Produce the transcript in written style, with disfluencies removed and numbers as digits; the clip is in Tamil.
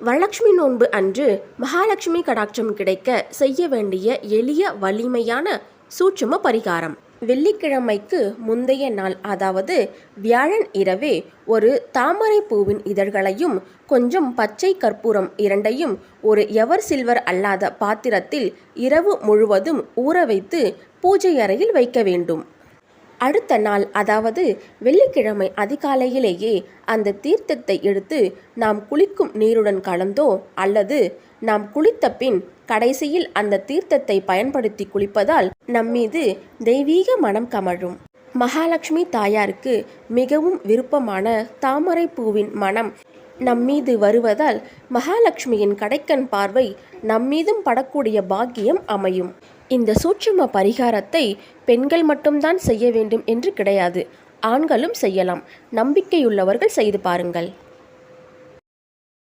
வரலட்சுமி நோன்பு அன்று மகாலட்சுமி கடாட்சம் கிடைக்க செய்ய வேண்டிய எளிய வலிமையான சூட்சும பரிகாரம். வெள்ளிக்கிழமைக்கு முந்தைய நாள், அதாவது வியாழன் இரவே ஒரு தாமரை பூவின் இதழ்களையும் கொஞ்சம் பச்சை கற்பூரம் இரண்டையும் ஒரு எவர் சில்வர் அல்லாத பாத்திரத்தில் இரவு முழுவதும் ஊற வைத்து பூஜை அறையில் வைக்க வேண்டும். அடுத்த நாள், அதாவது வெள்ளிக்கிழமை அதிகாலையிலேயே அந்த தீர்த்தத்தை எடுத்து நாம் குளிக்கும் நீருடன் கலந்தோ அல்லது நாம் குளித்த பின் கடைசியில் அந்த தீர்த்தத்தை பயன்படுத்தி குளிப்பதால் நம்மீது தெய்வீக மனம் கமழும். மகாலட்சுமி தாயாருக்கு மிகவும் விருப்பமான தாமரை பூவின் மனம் நம்மீது வருவதால் மகாலட்சுமியின் கடைக்கண் பார்வை நம்மீதும் படக்கூடிய பாக்கியம் அமையும். இந்த சூட்சும பரிகாரத்தை பெண்கள் மட்டும்தான் செய்ய வேண்டும் என்று கிடையாது, ஆண்களும் செய்யலாம். நம்பிக்கையுள்ளவர்கள் செய்து பாருங்கள்.